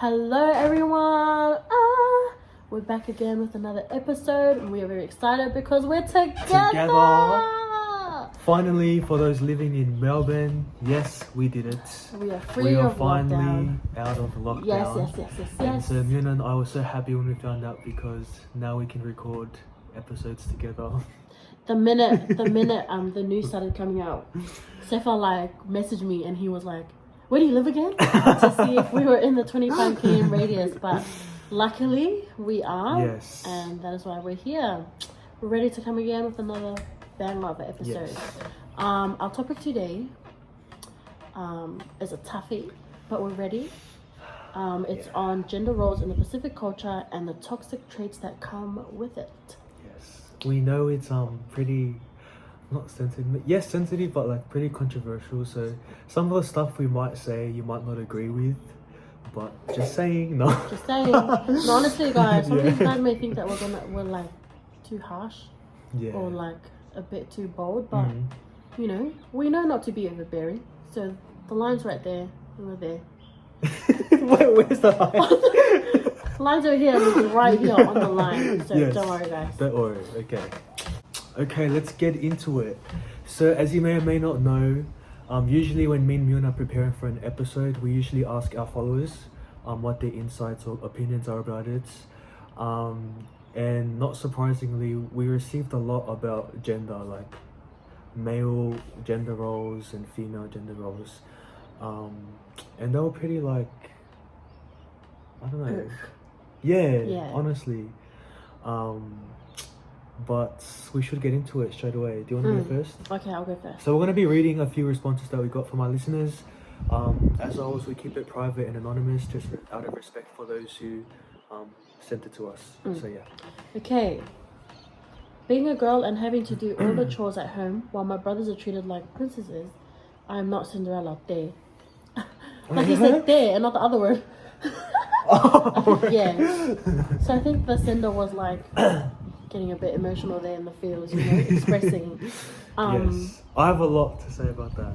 Hello everyone! We're back again with another episode and we are very excited because we're together! Finally, for those living in Melbourne, yes, we did it. We are free We are of finally lockdown. out of lockdown. Yes. And so Muna and I were so happy when we found out because now we can record episodes together. The minute the news started coming out, Sefa messaged me and he was like, "Where do you live again?" to see if we were in the 25 km radius, but luckily we are. Yes. And that is why we're here. We're ready to come again with another banger of an episode. Yes. Our topic today is a toughie, but we're ready. It's on gender roles in the Pacific culture and the toxic traits that come with it. Yes. We know it's pretty not sensitive. Yes, sensitive, but like pretty controversial. So some of the stuff we might say you might not agree with, but just saying, no. Just saying. No, honestly, guys, some of these guys may think that we're like too harsh, or like a bit too bold, but you know, we know not to be overbearing. So the line's right there, and we're there. Wait, where's the line? Line's over here, and right here on the line. So Yes. don't worry, guys. Don't worry. Okay, let's get into it. So as you may or may not know, usually when me and Myun are preparing for an episode, we usually ask our followers what their insights or opinions are about it. And not surprisingly, we received a lot about gender, like male gender roles and female gender roles. And they were pretty like, I don't know. Yeah, honestly. But we should get into it straight away. Do you want to go first? Okay, I'll go first. So we're going to be reading a few responses that we got from our listeners. As always, we keep it private and anonymous, just out of respect for those who sent it to us. So yeah. Okay. Being a girl and having to do all the chores at home while my brothers are treated like princesses, I am not Cinderella. There. Like he said there and not the other word. Yeah. So I think the Cinder was like getting a bit emotional there in the feels, you know, expressing. Yes. I have a lot to say about that.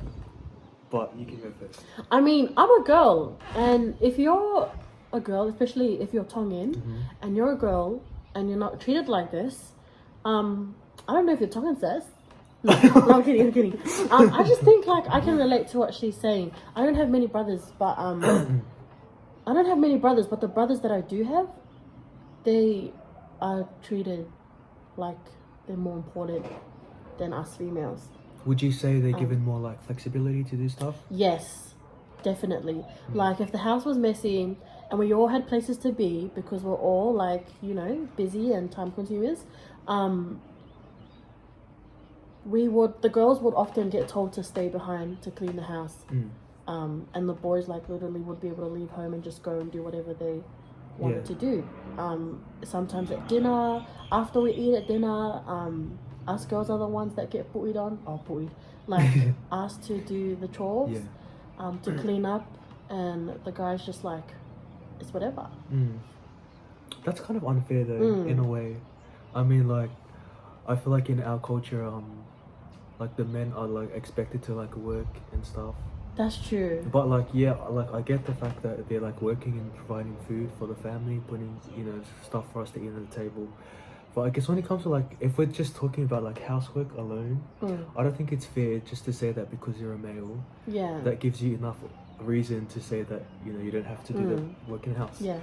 But you can go first. I mean, I'm a girl, and if you're a girl, especially if you're Tongan, and you're a girl and you're not treated like this, I don't know if you're Tongan, sis. No, I'm kidding. I just think like I can relate to what she's saying. I don't have many brothers, but the brothers that I do have, they are treated like they're more important than us females. Would you say they're given more like flexibility to do stuff? Yes, definitely. Like if the house was messy and we all had places to be because we're all like, you know, busy and time consumers, the girls would often get told to stay behind to clean the house. And the boys like literally would be able to leave home and just go and do whatever they wanted to do. Sometimes at dinner, after we eat at dinner, us girls are the ones that get asked to do the chores, to clean up, and the guys just like, it's whatever. That's kind of unfair though, in a way. I mean, like, I feel like in our culture, like the men are like expected to like work and stuff. That's true. But like, yeah, like I get the fact that they're like working and providing food for the family, putting, you know, stuff for us to eat on the table. But I guess when it comes to like, if we're just talking about like housework alone, I don't think it's fair just to say that because you're a male, that gives you enough reason to say that, you know, you don't have to do the work in the house. Yeah.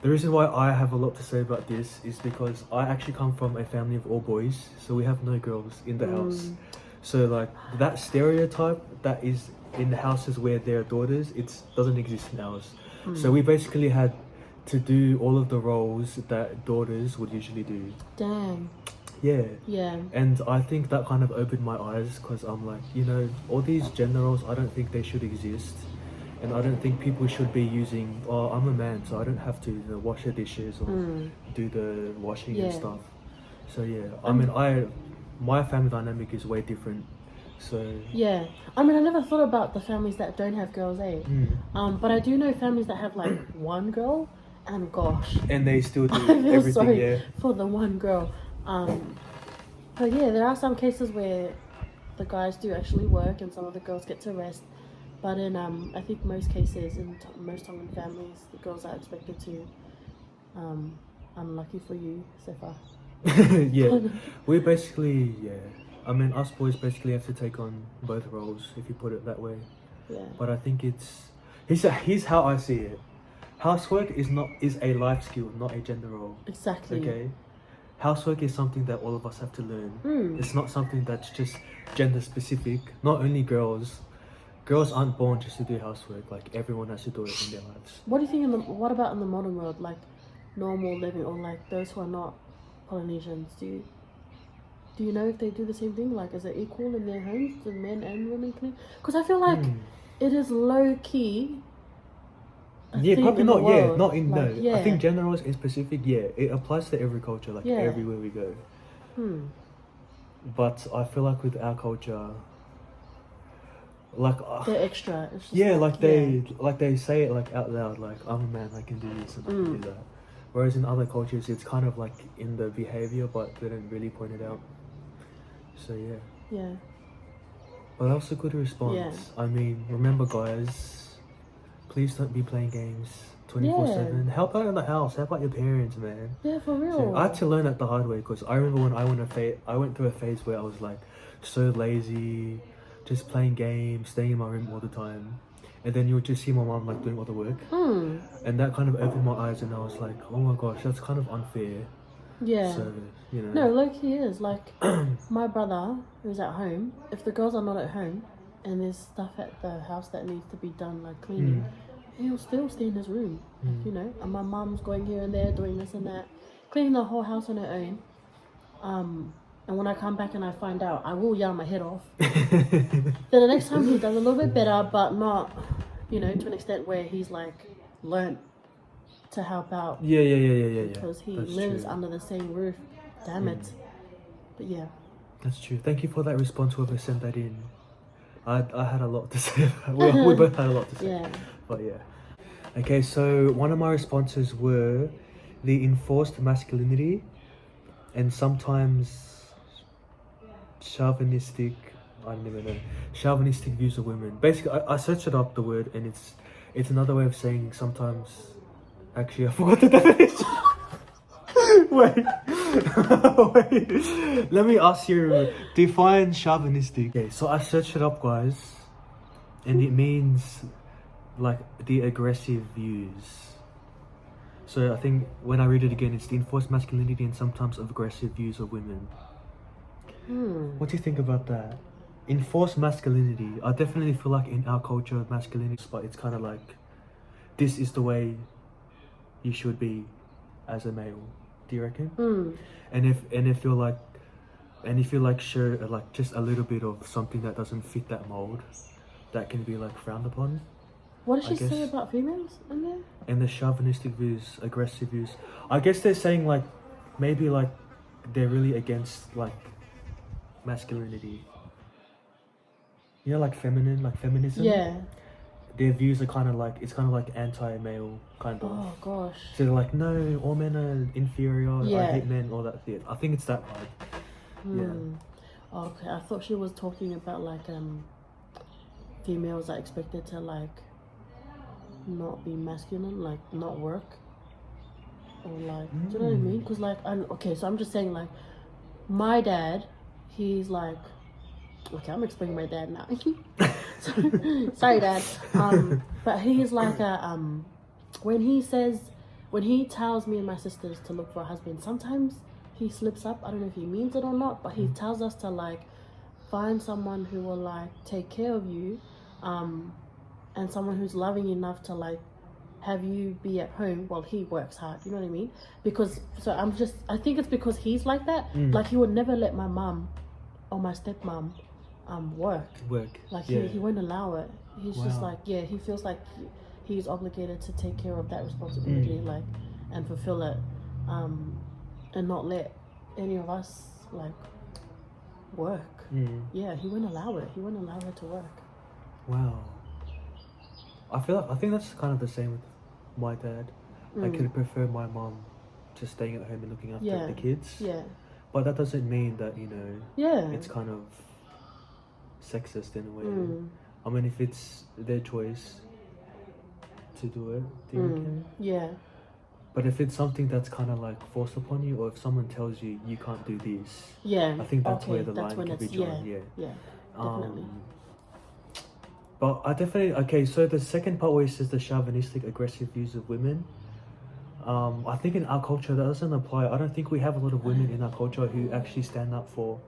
The reason why I have a lot to say about this is because I actually come from a family of all boys, so we have no girls in the house. So like that stereotype that is in the houses where there are daughters, it doesn't exist in ours. So we basically had to do all of the roles that daughters would usually do. Dang. Yeah. And I think that kind of opened my eyes because I'm like, you know, all these gender roles, I don't think they should exist. And I don't think people should be using, oh, I'm a man, so I don't have to, you know, wash the dishes or do the washing and stuff. So yeah, I mean, my family dynamic is way different. So yeah, I mean, I never thought about the families that don't have girls, but I do know families that have like one girl, and gosh, and they still do I feel everything. Sorry for the one girl. But yeah, there are some cases where the guys do actually work and some of the girls get to rest. But in I think most cases in most Tongan families, the girls are expected to. Unlucky for you, Sefa. Yeah, we basically I mean, us boys basically have to take on both roles if you put it that way. Yeah. But I think here's how I see it. Housework is a life skill, not a gender role. Exactly. Okay. Housework is something that all of us have to learn. It's not something that's just gender specific. Not only girls. Girls aren't born just to do housework. Like everyone has to do it in their lives. What do you think what about in the modern world, like normal living, or like those who are not Polynesians? Do you know if they do the same thing? Like, is it equal in their homes, the men and women clean? Because I feel like it is low key. Probably not. Yeah, not in like, no. Yeah. I think gender roles in specific. Yeah, it applies to every culture, like everywhere we go. But I feel like with our culture, like they're extra. It's just like they say it like out loud, like I'm a man, I can do this and I can do that. Whereas in other cultures, it's kind of like in the behavior, but they don't really point it out. So yeah. Yeah. But that was a good response. Yeah. I mean, remember guys, please don't be playing games 24/7. Help out in the house. Help out your parents, man. Yeah, for real. So I had to learn that the hard way because I remember when I went through a phase where I was like so lazy, just playing games, staying in my room all the time. And then you would just see my mom like doing all the work. And that kind of opened my eyes and I was like, oh my gosh, that's kind of unfair. Yeah. So, you know. No, like he is. Like my brother who's at home, if the girls are not at home and there's stuff at the house that needs to be done, like cleaning, he'll still stay in his room. Like, you know, and my mum's going here and there doing this and that, cleaning the whole house on her own. And when I come back and I find out, I will yell my head off. Then the next time he does a little bit better, but not, you know, to an extent where he's like learnt to help out. Yeah. Because he That's lives true. under the same roof. Damn it. But yeah. That's true. Thank you for that response, whoever sent that in. I had a lot to say. we both had a lot to say. Yeah. But yeah. Okay, so one of my responses were the enforced masculinity and sometimes chauvinistic views of women. Basically, I searched it up, the word, and it's another way of saying sometimes. Actually, I forgot the definition. Wait. Let me ask you. Define chauvinistic. Okay, so I searched it up, guys, and it means like the aggressive views. So I think when I read it again, it's the enforced masculinity and sometimes aggressive views of women. What do you think about that? Enforced masculinity. I definitely feel like in our culture, masculinity, but it's kind of like this is the way you should be as a male. Do you reckon? And if you're like sure like just a little bit of something that doesn't fit that mold, that can be like frowned upon. What does she say about females in there? And the chauvinistic views, aggressive views. I guess they're saying like maybe like they're really against like masculinity. You know, like feminine, like feminism. Yeah. Their views are kind of like it's kind of like anti-male kind of. Oh gosh. So they're like, no, all men are inferior. Yeah. I hate men. All that. Yeah, I think it's that vibe. Yeah. Okay, I thought she was talking about like females are expected to like not be masculine, like not work, or like do you know what I mean? Because like so I'm just saying like my dad, he's like, okay, I'm explaining my dad now. Sorry, Dad. But he's like when he tells me and my sisters to look for a husband, sometimes he slips up. I don't know if he means it or not, but he tells us to like find someone who will like take care of you, and someone who's loving enough to like have you be at home while he works hard. You know what I mean? Because I think it's because he's like that. Like he would never let my mum or my stepmom work. Like he won't allow it. He's just like he feels like he's obligated to take care of that responsibility, like, and fulfill it, and not let any of us like work. Yeah, he wouldn't allow it. He wouldn't allow her to work. Wow. I think that's kind of the same with my dad. I could prefer my mom just staying at home and looking after the kids. Yeah. But that doesn't mean that, you know, it's kind of sexist in a way. I mean, if it's their choice to do it, do you reckon? Yeah. But if it's something that's kind of like forced upon you, or if someone tells you you can't do this, Yeah. I think that's okay, where the that's line when can be it's drawn. yeah. Definitely. But I definitely so the second part where it says the chauvinistic, aggressive views of women. I think in our culture that doesn't apply. I don't think we have a lot of women in our culture who actually stand up for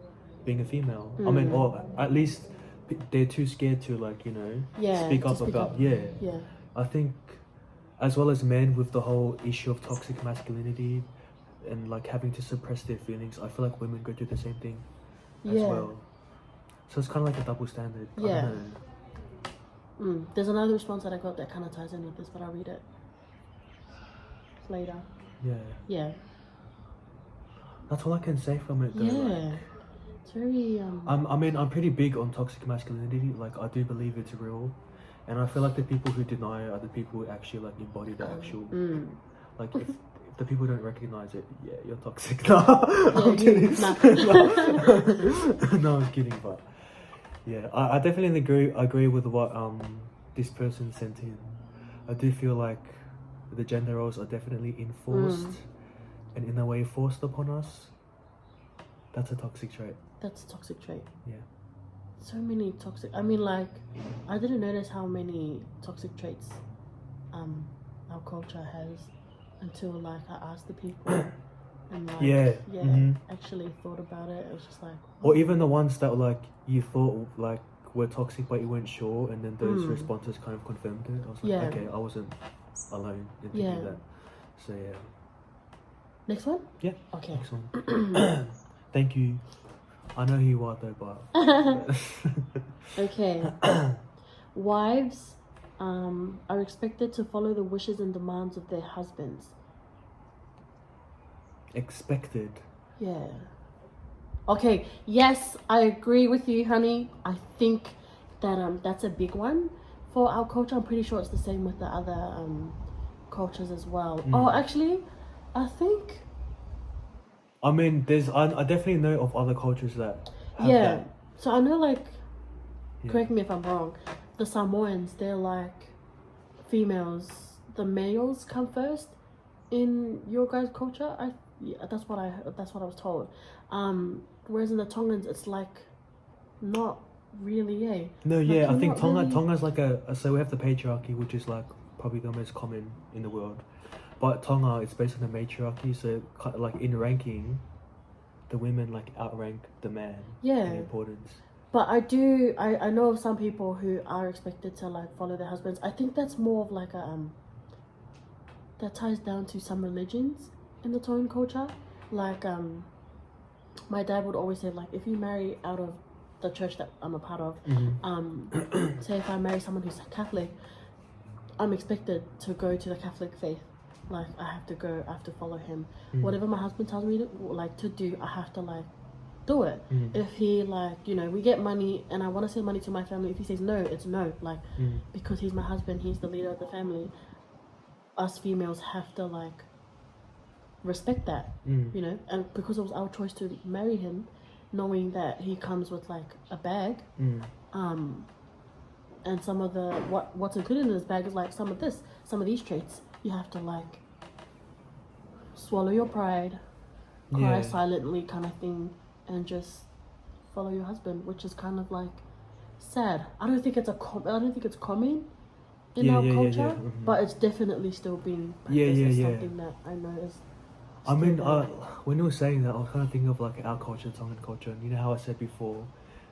being a female. I mean, or at least they're too scared to speak up about. Yeah. I think as well as men with the whole issue of toxic masculinity and like having to suppress their feelings, I feel like women go through the same thing as well. So it's kind of like a double standard. Yeah. I don't know. There's another response that I got that kind of ties in with this, but I'll read it later. Yeah. That's all I can say from it though. Yeah. It's very I mean, I'm pretty big on toxic masculinity. Like, I do believe it's real, and I feel like the people who deny it are the people who actually like embody the actual. Like, if the people don't recognize it, yeah, you're toxic. No, I'm kidding. No, I'm kidding. But yeah, I definitely agree with what this person sent in. I do feel like the gender roles are definitely enforced and in a way forced upon us. That's a toxic trait. That's a toxic trait. Yeah. So many toxic. I mean, like, I didn't notice how many toxic traits our culture has until like I asked the people and like actually thought about it. It was just like, or even the ones that like you thought like were toxic but you weren't sure, and then those responses kind of confirmed it. I was like, okay, I wasn't alone in thinking that. So yeah. Next one? Yeah. Okay. Next one. Thank you. I know who you are though, but okay. Wives are expected to follow the wishes and demands of their husbands. Expected. Yeah. Okay, yes, I agree with you, honey. I think that that's a big one for our culture. I'm pretty sure it's the same with the other cultures as well. Oh, actually, I think. I mean, I definitely know of other cultures that have that. So I know, like, correct me if I'm wrong, the Samoans, they're like females. The males come first in your guys' culture. That's what I was told. Whereas in the Tongans, it's like not really, No, like, I think really... Tonga's like so we have the patriarchy, which is like probably the most common in the world. But Tonga, it's based on the matriarchy, so like in ranking, the women like outrank the man in importance. But I know of some people who are expected to like follow their husbands. I think that's more of like a that ties down to some religions in the Tongan culture. Like my dad would always say, like, if you marry out of the church that I'm a part of, say if I marry someone who's Catholic, I'm expected to go to the Catholic faith. Like, I have to follow him. Whatever my husband tells me to do, I have to like do it. If he like, we get money and I want to send money to my family, if he says no, it's no. Like, because he's my husband, he's the leader of the family. Us females have to like respect that, and because it was our choice to marry him, knowing that he comes with like a bag, and some of the what's included in this bag is like some of these traits. You have to like swallow your pride, cry silently, kind of thing, and just follow your husband, which is kind of like sad. I don't think it's common in our culture, but it's definitely still being practiced as something that I know is. I mean, when you were saying that, I was kind of thinking of like our culture, Tongan culture, and you know how I said before,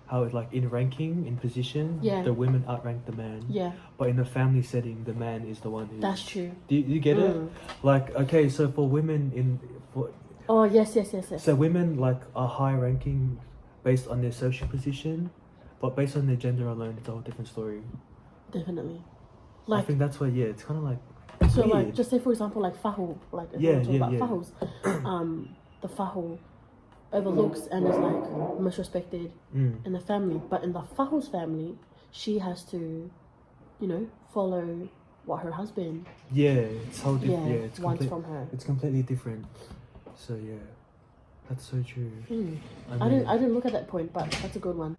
how it's like in ranking, in position, the women outrank the man. Yeah. But in a family setting, the man is the one who. That's true. Do you get it? Like, okay, so for women Oh yes. So women like are high ranking based on their social position, but based on their gender alone, it's a whole different story. Definitely. Like, I think that's why it's kind of like. So weird. like, just say for example, like fahu, like if we're talking about fahus, the fahu overlooks and is like most respected in the family, but in the fahu's family, she has to, follow what her husband. It's whole different. It's wants from her. It's completely different. So that's so true. I didn't look at that point, but that's a good one.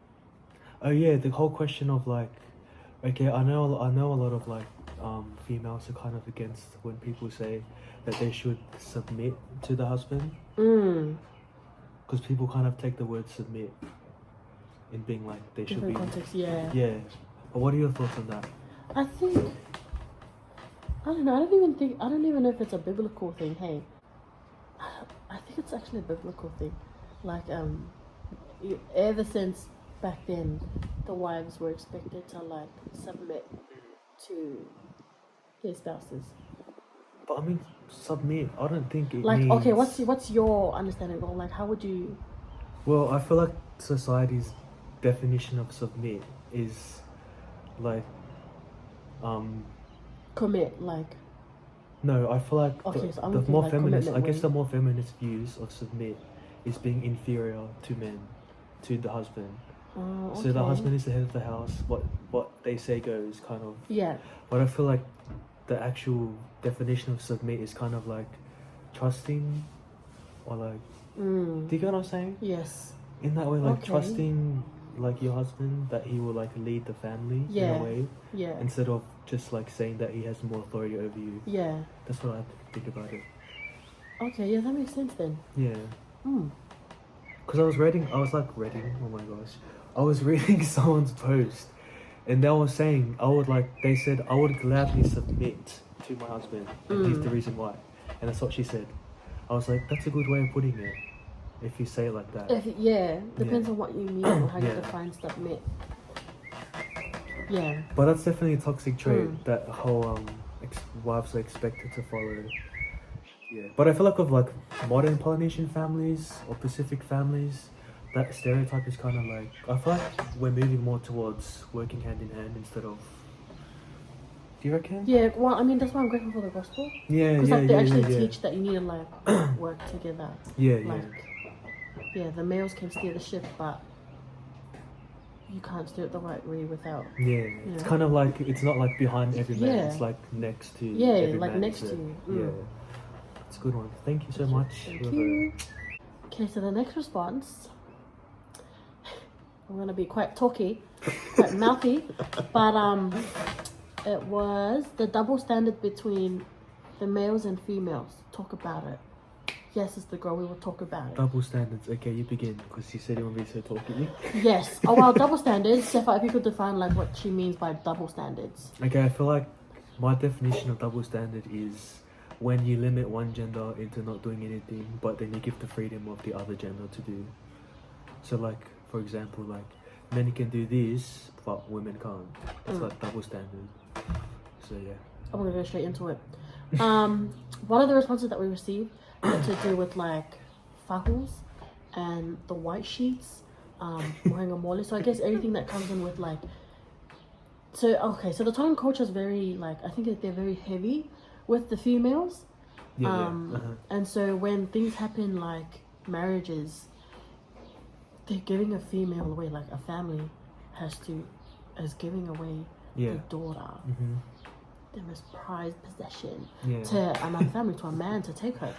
Oh yeah, the whole question of like Okay, I know a lot of like females are kind of against when people say that they should submit to the husband, because people kind of take the word submit in being like they should Different be. context, yeah. Yeah. But what are your thoughts on that? I think, I don't know, I don't even know if it's a biblical thing, hey. I think it's actually a biblical thing. Like, ever since back then, the wives were expected to, like, submit to their spouses. But I mean, submit. I don't think it Like, means. okay, what's your understanding? Or, like, how would you... Well, I feel like society's definition of submit is like, commit, like... no, I feel like Okay, so I'm the looking more like feminist, I commitment guess the when- more feminist views of submit is being inferior to men, to the husband. Oh, So the okay. husband is the head of the house. What they say goes, kind of. Yeah. But I feel like the actual definition of submit is kind of like trusting, or like, do you get what I'm saying? Yes. In that way, like Okay. trusting like your husband that he will like lead the family in Yeah. a way, Yeah. instead of just like saying that he has more authority over you. Yeah. That's what I think about it. Okay, yeah, that makes sense then. Yeah. Hmm. Because I was reading, oh my gosh. I was reading someone's post, and they were saying, they said, I would gladly submit to my husband, and here's the reason why. And that's what she said. I was like, that's a good way of putting it, if you say it like that. Depends on what you mean or how you Yeah. define submit. Yeah. But that's definitely a toxic trait that whole wives are expected to follow. Yeah. But I feel like with like modern Polynesian families or Pacific families, that stereotype is kind of like, I feel like we're moving more towards working hand in hand instead of. Do you reckon? Yeah, well, I mean, that's why I'm grateful for the gospel. Yeah, Because, yeah, like, they yeah, actually yeah, teach that you need to, like, work together. yeah, yeah. Like, yeah, the males can steer the ship, but you can't steer it the right way without. Yeah, it's kind of like, it's not like behind every man, Yeah. it's like next to Yeah, every like man, next is to it? you. Yeah, it's a good one. Thank you so much. Thank you. Okay, so the next response, I'm going to be quite talky, quite mouthy, but it was the double standard between the males and females. Talk about it. Yes, it's the girl, we will talk about it. Double standards. Okay, you begin, because you said you want to be so talky. Yes. Oh, well, double standards. Sefa, if you could define like what she means by double standards. Okay, I feel like my definition of double standard is when you limit one gender into not doing anything, but then you give the freedom of the other gender to do. So like, for example, like men can do this, but women can't. It's like double standard. So yeah. I'm gonna go straight into it. One of the responses that we received had to do with like fahus and the white sheets, mohenga mole. So I guess everything that comes in with like. So the Tongan culture is very like, I think that they're very heavy with the females. And so when things happen like marriages, they're giving a female away, like a family is giving away their daughter, their most prized possession, to another family, to a man to take her.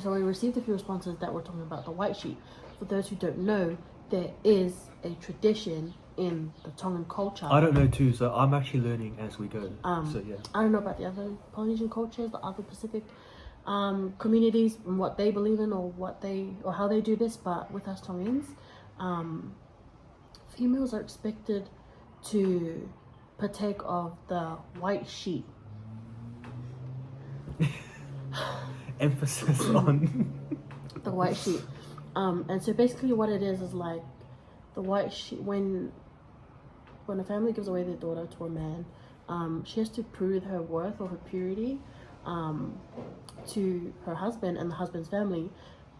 So we received a few responses that were talking about the white sheet. For those who don't know, there is a tradition in the Tongan culture. I don't know too, so I'm actually learning as we go. So yeah. I don't know about the other Polynesian cultures, the other Pacific communities, and what they believe in or how they do this, but with us Tongans, females are expected to partake of the white sheet. Emphasis on the white sheet. And so basically what it is like the white sheet, when a family gives away their daughter to a man, she has to prove her worth or her purity to her husband and the husband's family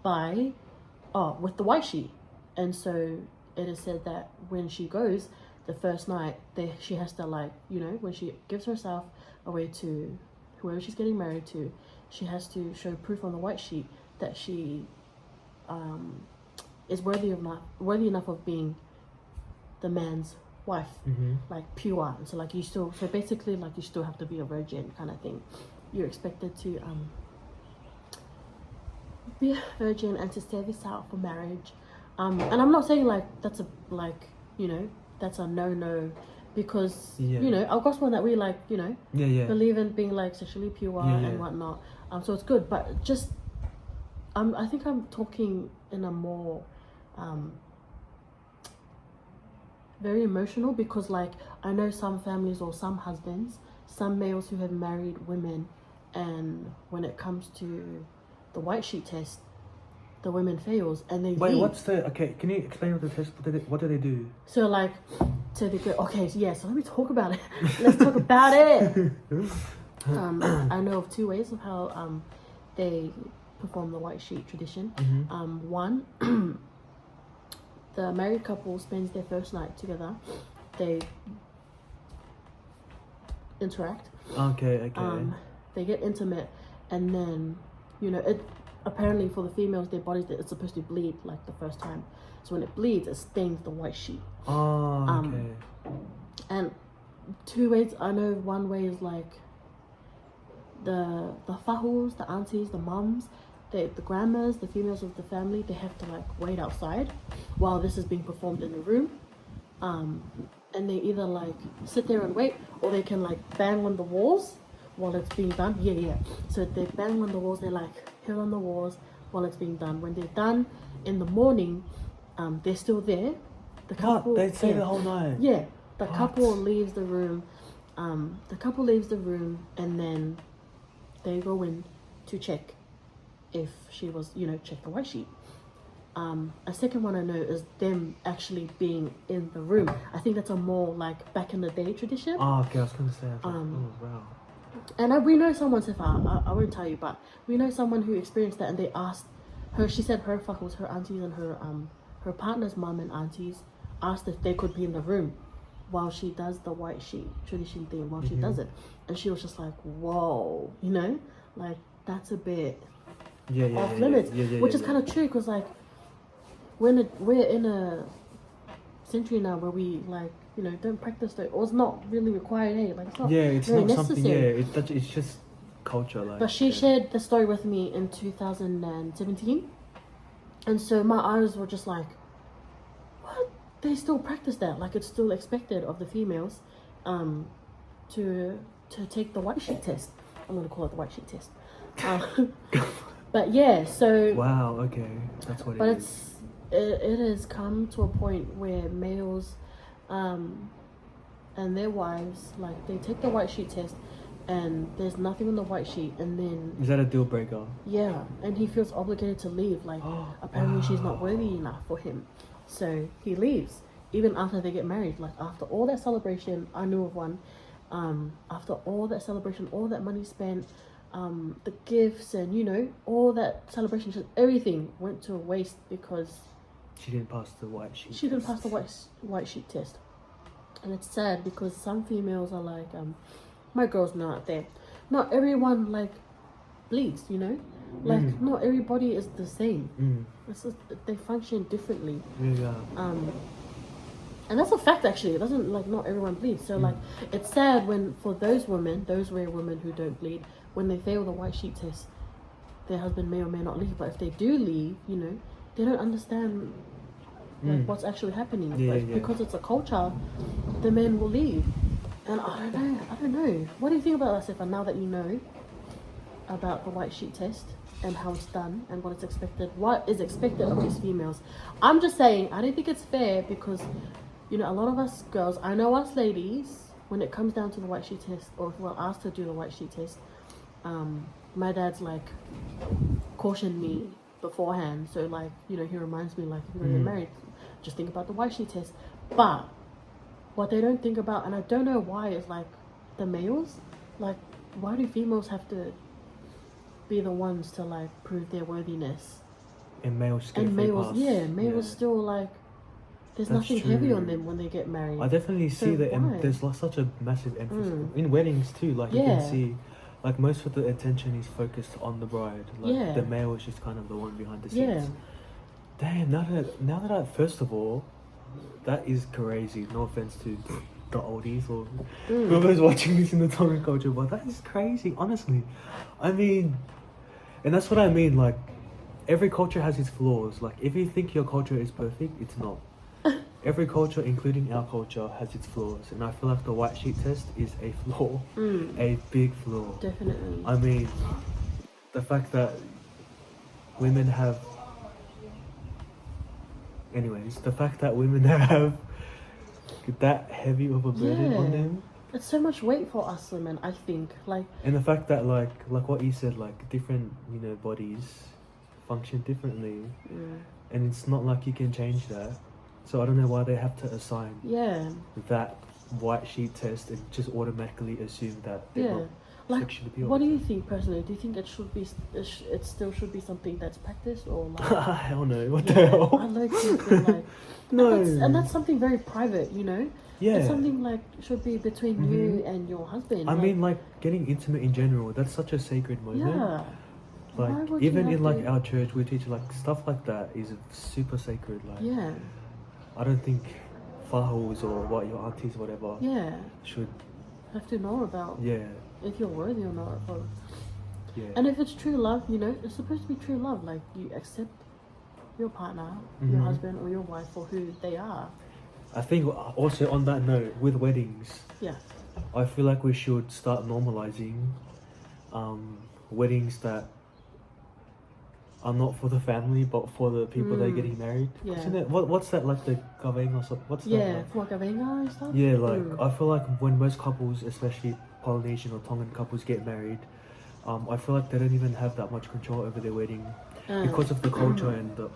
with the white sheet. And so it is said that when she goes the first night, she has to when she gives herself away to whoever she's getting married to, she has to show proof on the white sheet that she is worthy enough of being the man's wife, like pure. And so like you still have to be a virgin kind of thing. You're expected to be a virgin and to stay this out for marriage. And I'm not saying like that's that's a no, because Yeah. you know, our gospel that we like, you know, Yeah. believe in being like sexually pure Yeah. and whatnot. So it's good, but just I think I'm talking in a more very emotional, because like I know some families or some husbands, some males who have married women, and when it comes to the white sheet test, the women fails and they Wait, leave. okay, can you explain what the test, what do they do? So like, so they go, okay, so yeah, so let me talk about it. Let's talk about it. I know of 2 ways of how they perform the white sheet tradition. One, the married couple spends their first night together. They interact. Okay. They get intimate, and then, you know, it apparently for the females, their bodies, it's supposed to bleed like the first time. So when it bleeds, it stains the white sheet. Okay. And 2 ways, I know one way is like the fahus, the aunties, the mums, the grandmas, the females of the family, they have to like wait outside while this is being performed in the room. And they either like sit there and wait, or they can like bang on the walls while it's being done. Yeah. So they bang on the walls, they like hit on the walls while it's being done. When they're done in the morning, they're still there. The couple, They stay the whole night. Yeah, the couple leaves the room. And then they go in to check if she was, you know, check the white sheet. A second one I know is them actually being in the room. I think that's a more like back in the day tradition. Okay, I was gonna say. Oh wow. And we know someone, I won't tell you, but we know someone who experienced that, and they asked her. She said her fuckles, her aunties and her partner's mum and aunties asked if they could be in the room while she does the white sheet tradition thing, while she does it, and she was just like, whoa, you know, like that's a bit off limits, which is kind of true, because like we're in a century now where we like, you know, don't practice it, or it's not really required. Hey, like it's not It's very not something. necessary. It's just culture. Like. But she shared the story with me in 2017, and so my eyes were just like, what? They still practice that? Like it's still expected of the females, to take the white sheet test. I'm gonna call it the white sheet test. But yeah, so Wow. Okay, that's what. But it is. it has come to a point where males, and their wives, like they take the white sheet test, and there's nothing on the white sheet, and then Is that a deal breaker? yeah, and he feels obligated to leave. Like apparently she's not worthy enough for him, so he leaves even after they get married. Like after all that celebration, I knew of one. After all that celebration, all that money spent, the gifts, and you know, all that celebration, just everything went to waste because She didn't pass the white sheet. she didn't pass the white sheet test. And it's sad because some females are like, my girls know out there, not everyone like bleeds, you know, like not everybody is the same. It's just, they function differently. Yeah. And that's a fact, actually. It doesn't, like, not everyone bleeds. So, like, it's sad when, for those women, those rare women who don't bleed, when they fail the white sheet test, their husband may or may not leave. But if they do leave, you know, they don't understand, like, what's actually happening. But because it's a culture, the men will leave. And I don't know. What do you think about that, Sifa, now that you know about the white sheet test and how it's done and what is expected of these females? I'm just saying, I don't think it's fair because, you know, a lot of us girls, I know us ladies, when it comes down to the white sheet test, or if we're asked to do the white sheet test, my dad's like cautioned me beforehand. So like, you know, he reminds me, like, if you're gonna get married, just think about the white sheet test. But what they don't think about, and I don't know why, is like the males, like why do females have to be the ones to like prove their worthiness? And males still like, there's That's nothing heavy true. on them when they get married. I definitely So see that, why? and there's like such a massive emphasis in weddings too. Like you can see, like most of the attention is focused on the bride. Like the male is just kind of the one behind the scenes. Damn. Now that I, first of all, that is crazy. No offense to the oldies or whoever's watching this in the Tongan culture, but that is crazy. Honestly, I mean, and that's what I mean. Like every culture has its flaws. Like if you think your culture is perfect, it's not. every culture, including our culture, has its flaws, and I feel like the white sheet test is a flaw, a big flaw. Definitely. I mean, the fact that women have, anyways, the fact that women have that heavy of a burden on them, It's so much weight for us women, I think. Like, and the fact that like what you said, like different bodies function differently, and it's not like you can change that. So I don't know why they have to assign that white sheet test and just automatically assume that they're not like, sexually pure. what do you think personally? Do you think it should be it still should be something that's practiced, or like hell no, what the hell? I like to feel like No. and that's something very private, Yeah. It's something like should be between you and your husband. I mean, like getting intimate in general, that's such a sacred moment. yeah. Why Like would even you in have like to- our church, we teach like stuff like that is super sacred. Like yeah, I don't think fahos or what your aunties whatever should have to know about if you're worthy or not. And if it's true love, it's supposed to be true love. Like you accept your partner, your husband or your wife for who they are. I think also on that note, with weddings, I feel like we should start normalizing weddings that are not for the family but for the people that are getting married. Yeah. What's that, like the gaveng or something? What's that? Like? For gavenga and stuff. Yeah, like I feel like when most couples, especially Polynesian or Tongan couples, get married, I feel like they don't even have that much control over their wedding because of the culture and the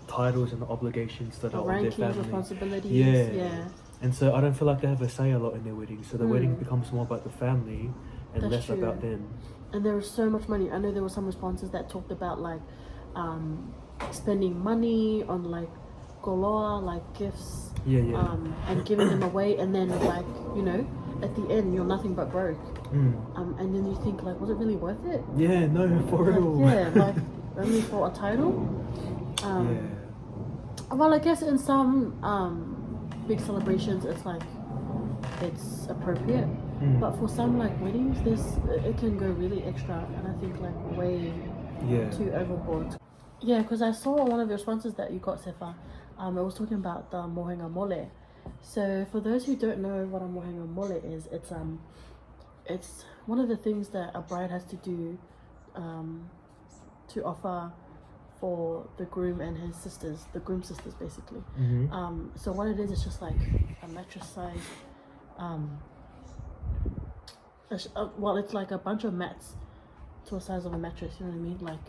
titles and the obligations that are on their family. Responsibilities. Yeah. And so I don't feel like they have a say a lot in their wedding. So the wedding becomes more about the family and That's less true. about them. And there was so much money. I know there were some responses that talked about like spending money on like goloa, like gifts, and giving them away, and then like at the end you're nothing but broke. And then you think like, was it really worth it? Yeah, no, for real. Like only for a title. Well, I guess in some big celebrations, it's like it's appropriate, but for some like weddings, it can go really extra, and I think like way too overboard. Yeah, because I saw one of the responses that you got, Sefa. It was talking about the mohenga mole. So for those who don't know what a mohenga mole is, it's one of the things that a bride has to do to offer for the groom and his sisters, the groom's sisters basically. So what it is, it's just like a mattress size. Well, it's like a bunch of mats to a size of a mattress. You know what I mean? Like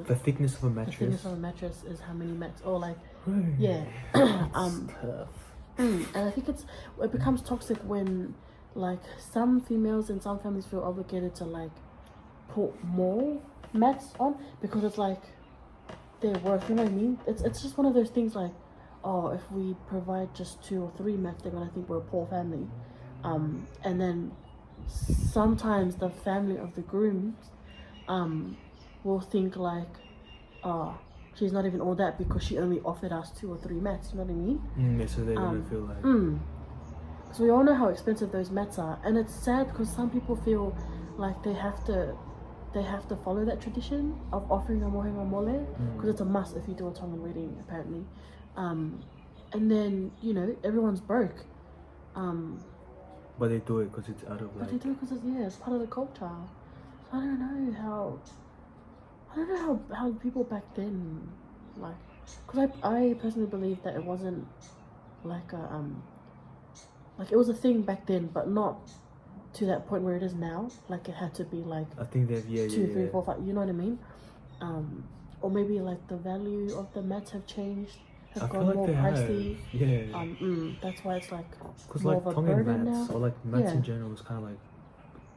the thickness of a mattress. The thickness of a mattress is how many mats, or like tough. And I think it becomes toxic when like some females in some families feel obligated to like put more mats on because it's like their worth, you know what I mean? It's just one of those things like, oh, if we provide just 2 or 3 mats, they're gonna think we're a poor family. And then sometimes the family of the grooms will think like, oh, she's not even all that because she only offered us 2 or 3 mats, you know what I mean? So they're gonna feel like so we all know how expensive those mats are, and it's sad because some people feel like they have to follow that tradition of offering a mohenga mole because it's a must if you do a Tongan wedding apparently. And then everyone's broke. But they do it because it's out of like. But they do it because it's part of the culture. So I don't know how people back then like, because I personally believe that it wasn't like a like it was a thing back then, but not to that point where it is now. Like it had to be like I think they've 2, 3, 4, 5. You know what I mean? Or maybe like the value of the mats have changed, have gone more pricey. That's why it's like because more like of a Tongan burden mats now. or like mats in general is kind of like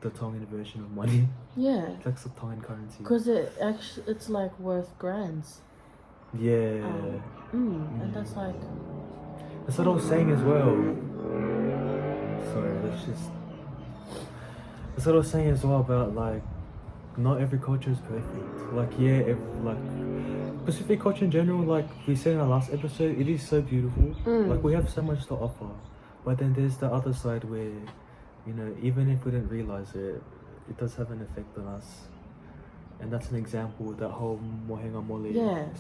the Tongan version of money. It's like the Tongan currency. Because it's like worth grands. And that's like. That's what I was saying as well. Sorry, that's what I was saying as well about like, not every culture is perfect. Like like Pacific culture in general, like we said in our last episode, it is so beautiful. Like we have so much to offer, but then there's the other side where, even if we didn't realize it, it does have an effect on us. And that's an example of that whole mohenga mole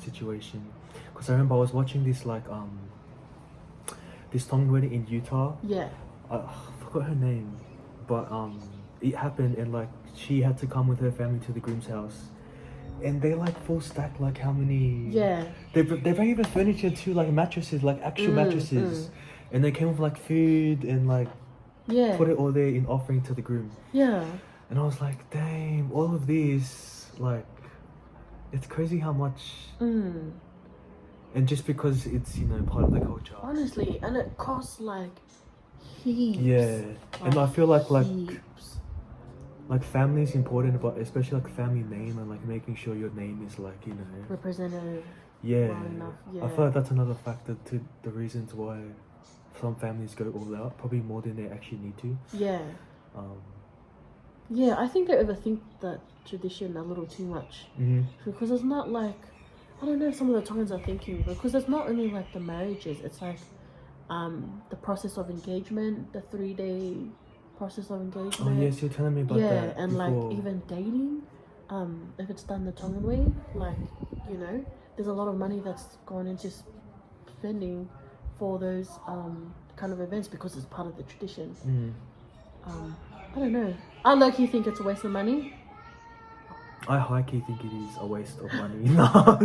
situation. Because I remember I was watching this like this Tongan wedding in Utah. Yeah. I forgot her name, but it happened, and like she had to come with her family to the groom's house, and they like full stack like how many? Yeah. They bring even furniture too, like mattresses, like actual mattresses, and they came with like food and like put it all there in offering to the groom. Yeah. And I was like, damn, all of these, like, it's crazy how much. And just because it's, you know, part of the culture. Honestly, and it costs like heaps. Yeah. And I feel like heaps. like family is important, but especially like family name and like making sure your name is like, you know, representative. Yeah. Well enough. Yeah. I feel like that's another factor to the reasons why some families go all out, probably more than they actually need to. Yeah. Yeah, I think they overthink that tradition a little too much. Because it's not like, I don't know if some of the Tongans are thinking, because it's not only like the marriages, it's like the process of engagement, the 3-day process of engagement. Oh yes, you're telling me about that. Yeah, and before. like even dating, if it's done the Tongan way, like, you know, there's a lot of money that's gone into spending for those kind of events because it's part of the tradition. I don't know. I low-key think it's a waste of money. I high-key think it is a waste of money. No,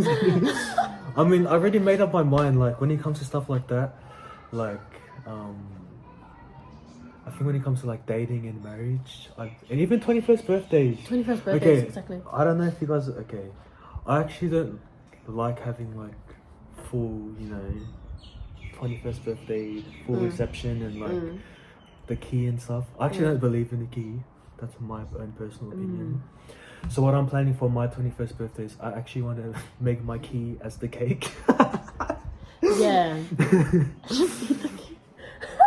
I mean, I already made up my mind. Like when it comes to stuff like that, like I think when it comes to like dating and marriage, and even 21st birthdays. 21st birthdays, okay, exactly. I don't know if you guys. Okay, I actually don't like having like full, you know, 21st birthday, full reception and like the key and stuff. I actually don't believe in the key. That's my own personal opinion. So what I'm planning for my 21st birthday is I actually want to make my key as the cake. Yeah.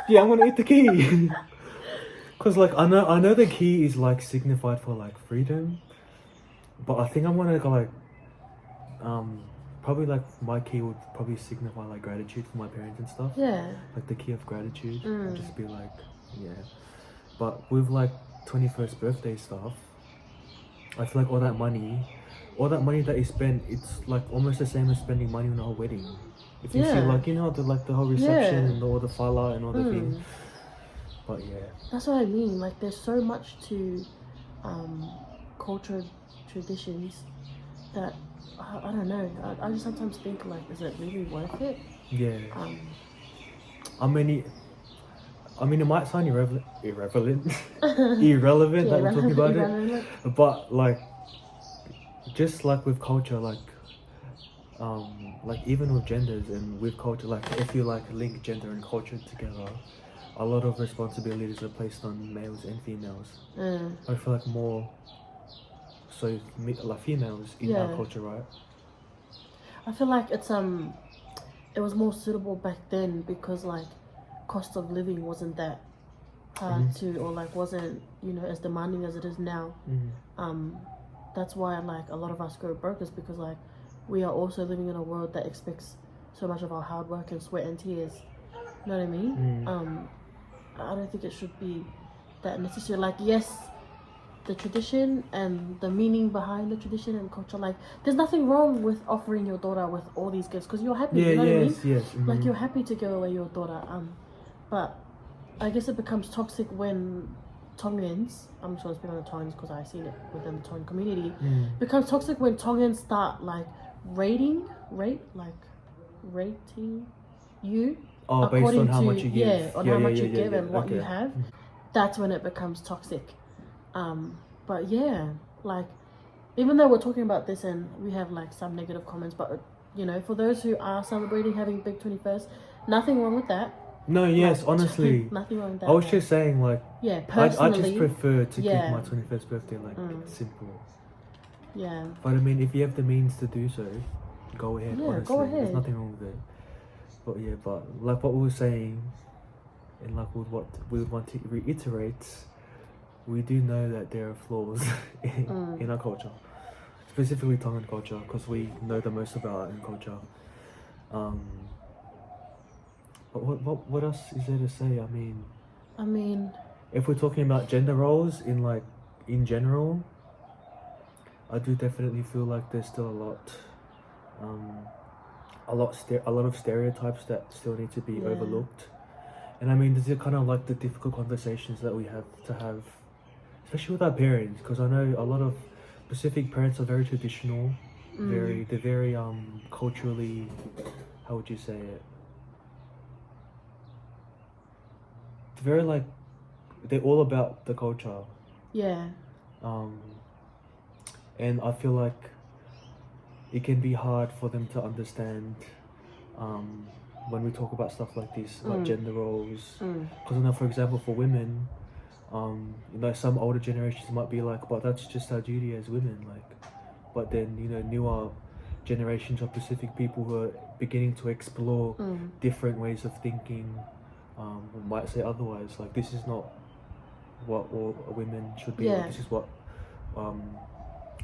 Yeah, I'm gonna eat the key. Cause like I know the key is like signified for like freedom, but I think I'm gonna go like probably like my key would probably signify like gratitude for my parents and stuff. Yeah. Like the key of gratitude. And just be like, yeah. But with like 21st birthday stuff, I feel like all that money that you spend, it's like almost the same as spending money on a whole wedding. If you see like, you know, the whole reception and all the fala and all the things. But yeah. That's what I mean. Like there's so much to cultural traditions that I don't know. I just sometimes think like, is it really worth it? Yeah. I mean, it might sound irrelevant that we're talking about it, but like, just like with culture, like even with genders and with culture, like if you like link gender and culture together, a lot of responsibilities are placed on males and females. I feel like more so like females in our culture, right? I feel like it was more suitable back then because like cost of living wasn't that hard to, or like wasn't, you know, as demanding as it is now. That's why like a lot of us go broke, is because like we are also living in a world that expects so much of our hard work and sweat and tears. You know what I mean? I don't think it should be that necessary. Like, yes, the tradition and the meaning behind the tradition and culture, like there's nothing wrong with offering your daughter with all these gifts because you're happy. You know what I mean? Yes. Like you're happy to give away your daughter. But I guess it becomes toxic when Tongans, I'm just going to speak on the Tongans because I've seen it within the Tongan community, becomes toxic when Tongans start like rating you based on how much you give. Yeah, on how much you give and what you have. That's when it becomes toxic. But yeah, like even though we're talking about this and we have like some negative comments, but you know, for those who are celebrating having big 21st, nothing wrong with that. No, yes, like, honestly. Nothing wrong with that. I was just saying, like, yeah, personally, I just prefer to keep my 21st birthday like simple. Yeah. But I mean, if you have the means to do so, go ahead. Yeah, honestly. go ahead. There's nothing wrong with it. But yeah, but like what we were saying, and like what we would want to reiterate, we do know that there are flaws in our culture, specifically Tongan culture, because we know the most about our own culture. But what else is there to say? I mean, if we're talking about gender roles in general, I do definitely feel like there's still a lot of stereotypes that still need to be overlooked. And I mean, these are kind of like the difficult conversations that we have to have, especially with our parents, because I know a lot of Pacific parents are very traditional, they're very culturally, how would you say it? They're very like, they're all about the culture. Yeah. And I feel like it can be hard for them to understand when we talk about stuff like this, like gender roles. Because I know, for example, for women, you know, some older generations might be like, but that's just our duty as women, like. But then, you know, newer generations of Pacific people who are beginning to explore different ways of thinking might say otherwise. Like, this is not what all women should be. Yeah. This is what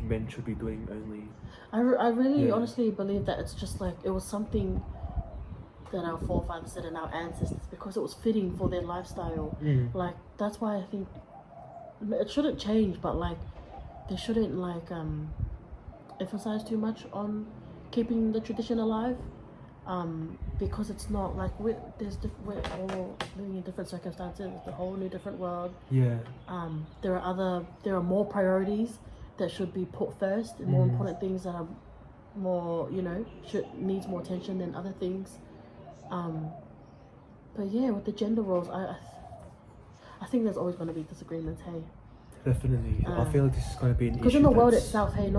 men should be doing only. I really honestly believe that it's just like, it was something that our forefathers did and our ancestors, because it was fitting for their lifestyle. Like, that's why I think it shouldn't change, but like, they shouldn't like emphasize too much on keeping the tradition alive, because it's not like we're all living in different circumstances. It's a whole new different world. Yeah. There are more priorities that should be put first, and more important things that are more, you know, needs more attention than other things. But yeah, with the gender roles, I think there's always going to be disagreements. Hey. Definitely. I feel like this is going to be an issue. Because in the world itself, hey, it's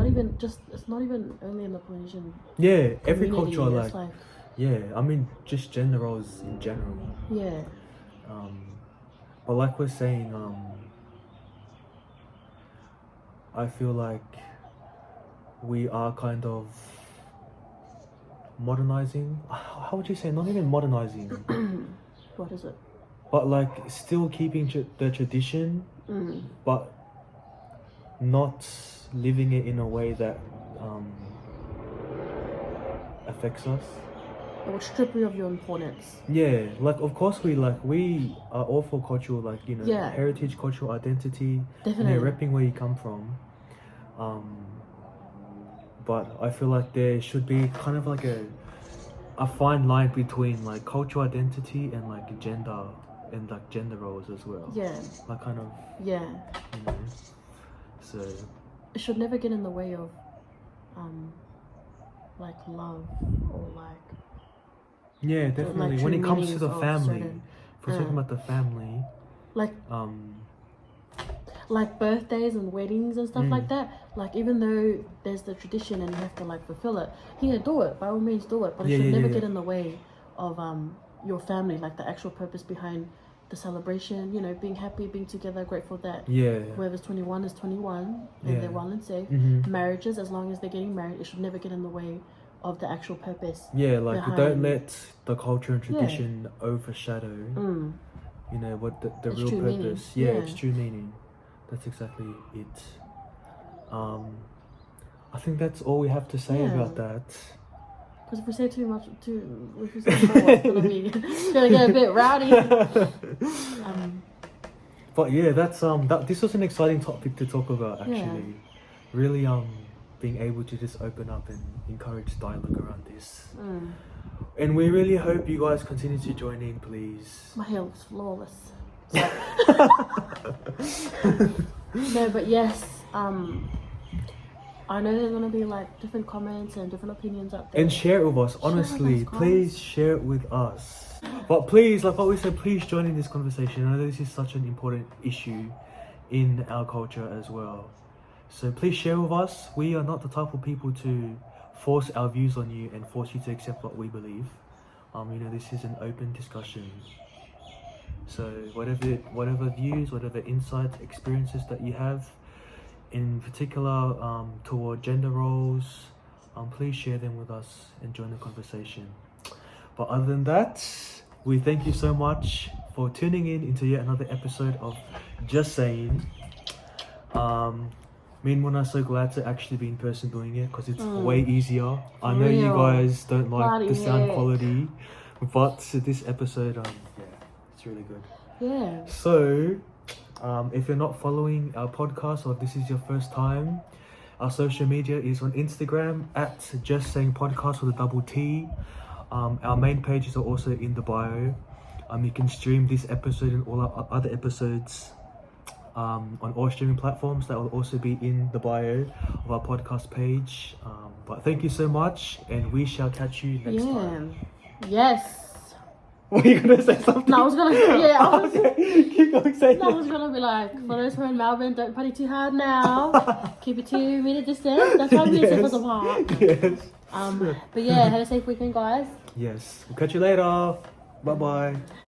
not even only in the Polynesian. Yeah, every community, culture, like, yeah, I mean, just gender roles in general. Yeah. But like we're saying, I feel like we are kind of modernizing. How would you say? Not even modernizing. What is it? But like still keeping the tradition, but not living it in a way that affects us. It will strip you of your importance. Yeah, like of course we are all for cultural, like, you know, heritage, cultural identity. Definitely. You know, repping where you come from. But I feel like there should be kind of like a fine line between like cultural identity and like gender and like gender roles as well. Yeah. Like kind of. Yeah. You know. So. It should never get in the way of, like love or like. Yeah, definitely. Like when it comes to the family, if we're talking about the family. Like birthdays and weddings and stuff like that. Like, even though there's the tradition and you have to like fulfill it, do it, by all means do it, but it should never get in the way of your family, like the actual purpose behind the celebration, you know, being happy, being together, grateful that whoever's 21 is 21 and they're well and safe. Marriages, as long as they're getting married, it should never get in the way of the actual purpose. Yeah, like don't let the culture and tradition overshadow you know what the real purpose. Its true meaning. That's exactly it. I think that's all we have to say about that. Because if we say too much, if we say more, it's gonna get a bit rowdy. But yeah, that's this was an exciting topic to talk about actually. Really being able to just open up and encourage dialogue around this. And we really hope you guys continue to join in, please. My hair looks flawless. No, but yes, I know there's gonna be like different comments and different opinions out there. And share it with us, honestly. Please share it with us. But please, like what we said, please join in this conversation. I know this is such an important issue in our culture as well. So please share with us. We are not the type of people to force our views on you and force you to accept what we believe. You know, this is an open discussion. So whatever views, whatever insights, experiences that you have, in particular toward gender roles, please share them with us and join the conversation. But other than that, we thank you so much for tuning in into yet another episode of Just Saying. Me and Mona are so glad to actually be in person doing it because it's way easier. I know you guys don't like the sound quality, but this episode, it's really good. Yeah. So, if you're not following our podcast or if this is your first time, our social media is on Instagram at Just Saying Podcast with a double T. Our main pages are also in the bio. You can stream this episode and all our other episodes on all streaming platforms. That will also be in the bio of our podcast page. But thank you so much, and we shall catch you next time. Yes. Were you gonna say something? No, I was gonna say, Okay. Keep going, say I was gonna be like, for those who are in Melbourne, don't party too hard now. Keep it 2 meter distance. That's why we're 6 foot apart. Yes. But yeah, have a safe weekend, guys. Yes. We'll catch you later. Bye bye.